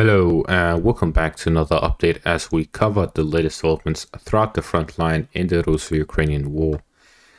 Hello and welcome back to another update as we cover the latest developments throughout the front line in the Russo-Ukrainian war.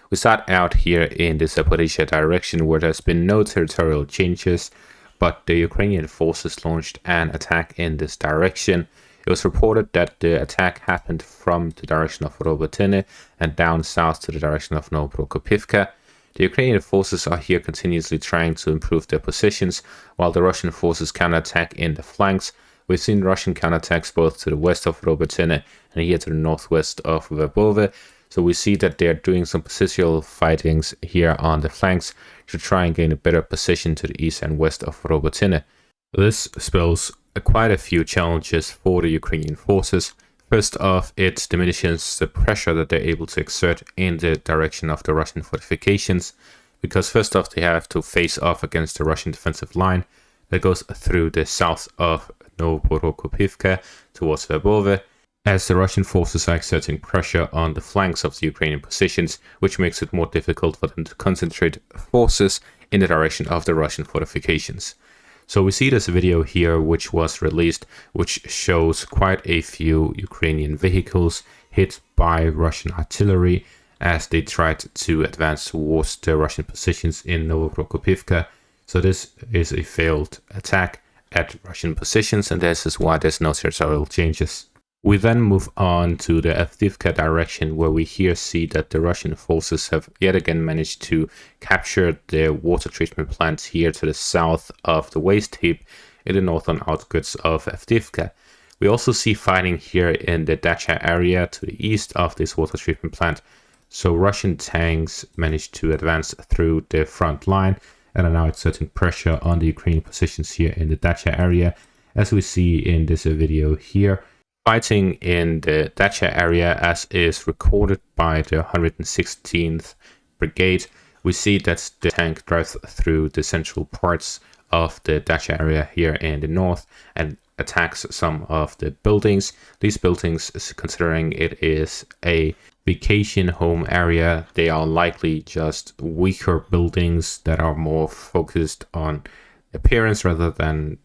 We start out here in the Zaporizhzhia direction where there's been no territorial changes, but the Ukrainian forces launched an attack in this direction. It was reported that the attack happened from the direction of Robotine and down south to the direction of Klishchiivka. The Ukrainian forces are here continuously trying to improve their positions, while the Russian forces counterattack in the flanks. We've seen Russian counterattacks both to the west of Robotine and here to the northwest of Stiopove. So we see that they're doing some positional fightings here on the flanks to try and gain a better position to the east and west of Robotine. This spells quite a few challenges for the Ukrainian forces. First off, it diminishes the pressure that they're able to exert in the direction of the Russian fortifications, because first off, they have to face off against the Russian defensive line that goes through the south of Klishchiivka towards Stiopove, as the Russian forces are exerting pressure on the flanks of the Ukrainian positions, which makes it more difficult for them to concentrate forces in the direction of the Russian fortifications. So we see this video here, which was released, which shows quite a few Ukrainian vehicles hit by Russian artillery as they tried to advance towards the Russian positions in Klishchiivka. So this is a failed attack at Russian positions, and this is why there's no territorial changes. We then move on to the Avdiivka direction, where we here see that the Russian forces have yet again managed to capture the water treatment plant here to the south of the waste heap in the northern outskirts of Avdiivka. We also see fighting here in the Dacha area to the east of this water treatment plant. So Russian tanks managed to advance through the front line and are now exerting pressure on the Ukrainian positions here in the Dacha area, as we see in this video here. Fighting in the Dacha area, as is recorded by the 116th Brigade, we see that the tank drives through the central parts of the Dacha area here in the north and attacks some of the buildings. These buildings, considering it is a vacation home area, they are likely just weaker buildings that are more focused on appearance rather than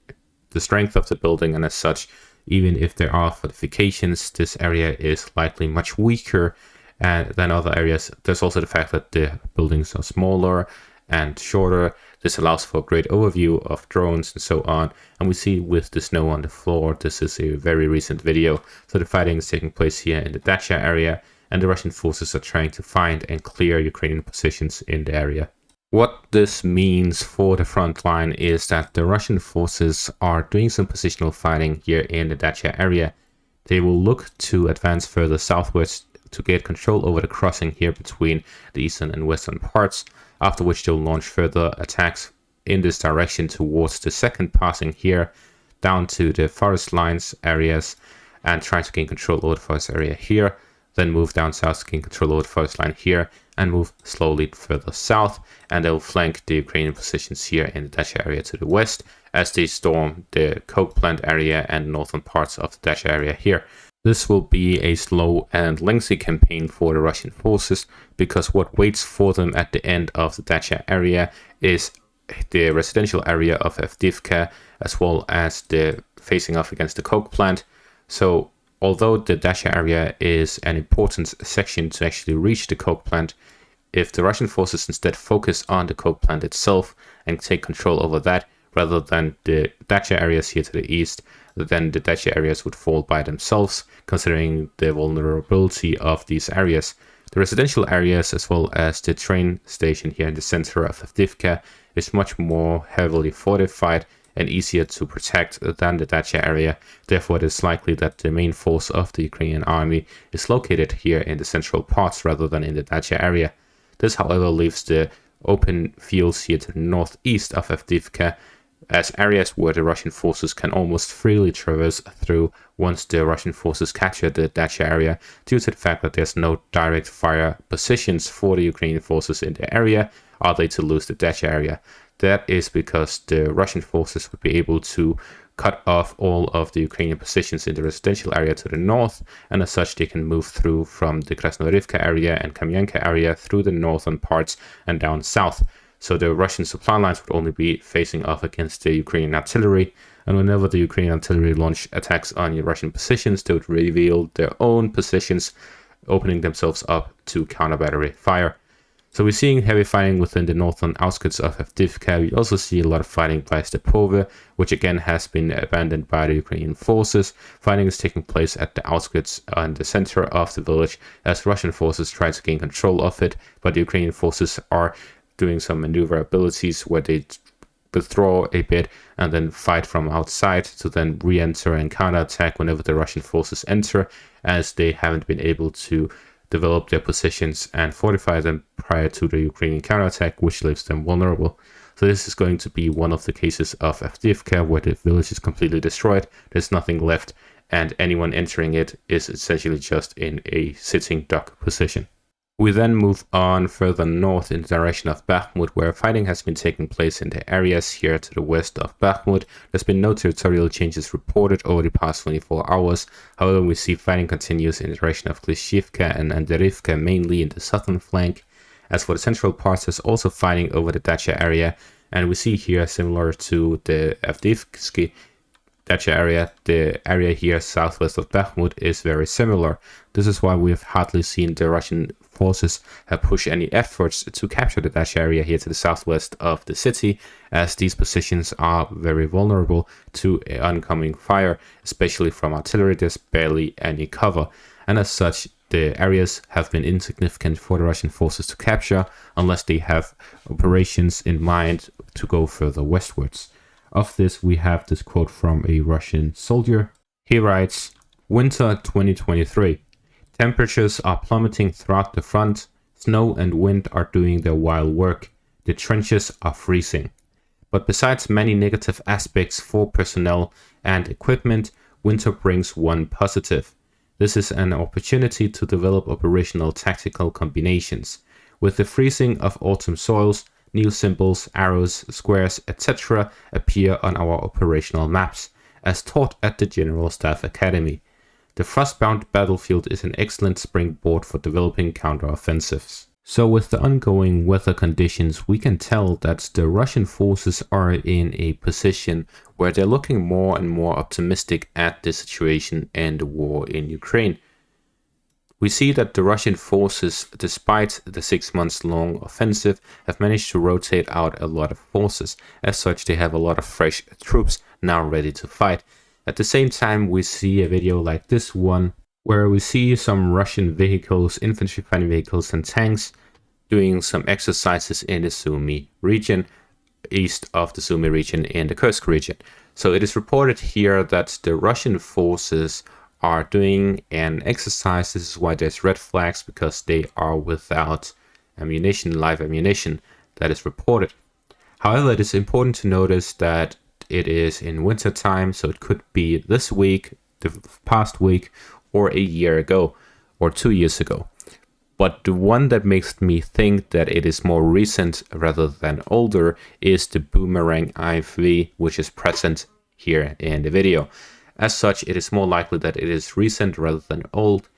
the strength of the building, and as such, even if there are fortifications, this area is likely much weaker than other areas. There's also the fact that the buildings are smaller and shorter. This allows for a great overview of drones and so on. And we see with the snow on the floor, this is a very recent video. So the fighting is taking place here in the Dacha area, and the Russian forces are trying to find and clear Ukrainian positions in the area. What this means for the front line is that the Russian forces are doing some positional fighting here in the Dacha area. They will look to advance further southwest to get control over the crossing here between the eastern and western parts, after which they'll launch further attacks in this direction towards the second passing here down to the forest lines areas and try to gain control over the forest area here, then move down south to gain control over the forest line here, and move slowly further south, and they'll flank the Ukrainian positions here in the Dacha area to the west as they storm the coke plant area and northern parts of the Dacha area here. This will be a slow and lengthy campaign for the Russian forces, because what waits for them at the end of the Dacha area is the residential area of Avdiivka, as well as the facing off against the coke plant. So although the Dacha area is an important section to actually reach the coke plant, if the Russian forces instead focus on the coke plant itself and take control over that rather than the Dacha areas here to the east, then the Dacha areas would fall by themselves, considering the vulnerability of these areas. The residential areas, as well as the train station here in the center of Avdiivka, is much more heavily fortified and easier to protect than the Dacha area. Therefore, it is likely that the main force of the Ukrainian army is located here in the central parts rather than in the Dacha area. This, however, leaves the open fields here to the northeast of Avdiivka as areas where the Russian forces can almost freely traverse through once the Russian forces capture the Dacha area, due to the fact that there's no direct fire positions for the Ukrainian forces in the area, are they to lose the Dacha area. That is because the Russian forces would be able to cut off all of the Ukrainian positions in the residential area to the north, and as such they can move through from the Krasnodarivka area and Kamyanka area through the northern parts and down south. So the Russian supply lines would only be facing off against the Ukrainian artillery, And whenever the Ukrainian artillery launch attacks on Russian positions, they would reveal their own positions, opening themselves up to counter-battery fire. So we're seeing heavy fighting within the northern outskirts of Avdiivka. We also see a lot of fighting by Stiopove, which again has been abandoned by the Ukrainian forces. Fighting is taking place at the outskirts and the center of the village as Russian forces try to gain control of it, but the Ukrainian forces are doing some maneuverabilities where they withdraw a bit and then fight from outside to then re-enter and counterattack whenever the Russian forces enter, as they haven't been able to develop their positions and fortify them prior to the Ukrainian counterattack, which leaves them vulnerable. So this is going to be one of the cases of Avdiivka where the village is completely destroyed, there's nothing left, and anyone entering it is essentially just in a sitting duck position. We then move on further north in the direction of Bakhmut, where fighting has been taking place in the areas here to the west of Bakhmut. There's been no territorial changes reported over the past 24 hours. However, we see fighting continues in the direction of Klishchiivka and Avdiivka, mainly in the southern flank. As for the central parts, there's also fighting over the Dacha area, and we see here, similar to the Avdiivka Dacha area, the area here southwest of Bakhmut is very similar. This is why we have hardly seen the Russian forces have pushed any efforts to capture the Dacha area here to the southwest of the city, as these positions are very vulnerable to oncoming fire, especially from artillery. There's barely any cover, and as such, the areas have been insignificant for the Russian forces to capture unless they have operations in mind to go further westwards. Of this, we have this quote from a Russian soldier. He writes, "Winter 2023. Temperatures are plummeting throughout the front. Snow and wind are doing their wild work. The trenches are freezing. But besides many negative aspects for personnel and equipment, winter brings one positive. This is an opportunity to develop operational tactical combinations. With the freezing of autumn soils, new symbols, arrows, squares, etc. appear on our operational maps, as taught at the General Staff Academy. The frostbound battlefield is an excellent springboard for developing counteroffensives." So with the ongoing weather conditions, we can tell that the Russian forces are in a position where they're looking more and more optimistic at the situation and the war in Ukraine. We see that the Russian forces, despite the 6 months long offensive, have managed to rotate out a lot of forces. As such, they have a lot of fresh troops now ready to fight. At the same time, we see a video like this one, where we see some Russian vehicles, infantry fighting vehicles and tanks, doing some exercises in the Sumy region, east of the Sumy region in the Kursk region. So it is reported here that the Russian forces are doing an exercise. This is why there's red flags, because they are without ammunition, live ammunition, that is reported. However, it is important to notice that it is in winter time, so it could be this week, the past week, or a year ago, or 2 years ago. But the one that makes me think that it is more recent rather than older is the boomerang IFV, which is present here in the video. As such, it is more likely that it is recent rather than old.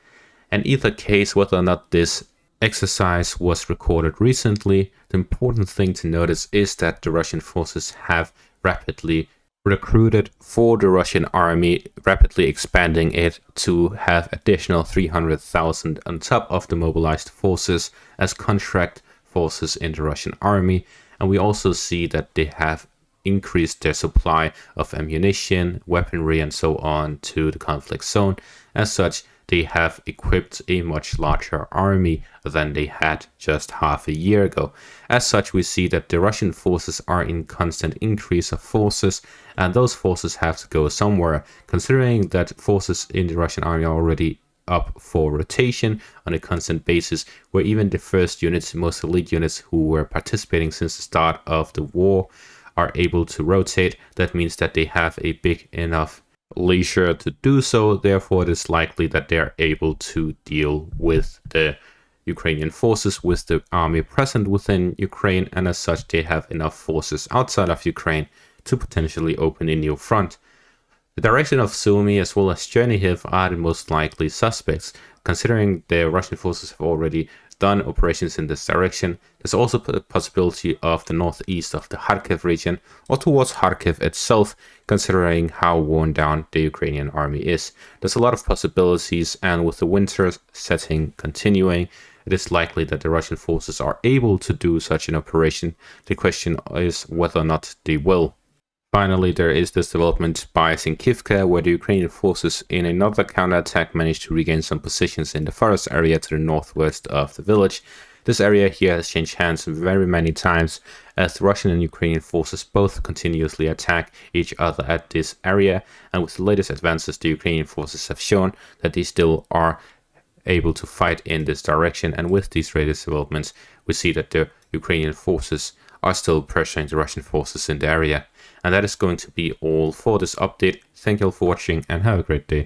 In either case, whether or not this exercise was recorded recently, the important thing to notice is that the Russian forces have rapidly recruited for the Russian army, rapidly expanding it to have additional 300,000 on top of the mobilized forces as contract forces in the Russian army. And we also see that they have increased their supply of ammunition, weaponry, and so on to the conflict zone. As such, they have equipped a much larger army than they had just half a year ago. As such, we see that the Russian forces are in constant increase of forces, and those forces have to go somewhere, considering that forces in the Russian army are already up for rotation on a constant basis, where even the first units, most elite units who were participating since the start of the war, are able to rotate. That means that they have a big enough leisure to do so. Therefore, it is likely that they are able to deal with the Ukrainian forces, with the army present within Ukraine, and as such, they have enough forces outside of Ukraine to potentially open a new front. The direction of Sumy as well as Chernihiv are the most likely suspects, considering the Russian forces have already done operations in this direction. There's also the possibility of the northeast of the Kharkiv region or towards Kharkiv itself, considering how worn down the Ukrainian army is. There's a lot of possibilities, and with the winter setting continuing, it is likely that the Russian forces are able to do such an operation. The question is whether or not they will. Finally, there is this development by Stiopove, where the Ukrainian forces in another counterattack managed to regain some positions in the forest area to the northwest of the village. This area here has changed hands very many times, as the Russian and Ukrainian forces both continuously attack each other at this area, and with the latest advances, the Ukrainian forces have shown that they still are able to fight in this direction, and with these latest developments, we see that the Ukrainian forces are still pressuring the Russian forces in the area. And that is going to be all for this update. Thank you all for watching and have a great day.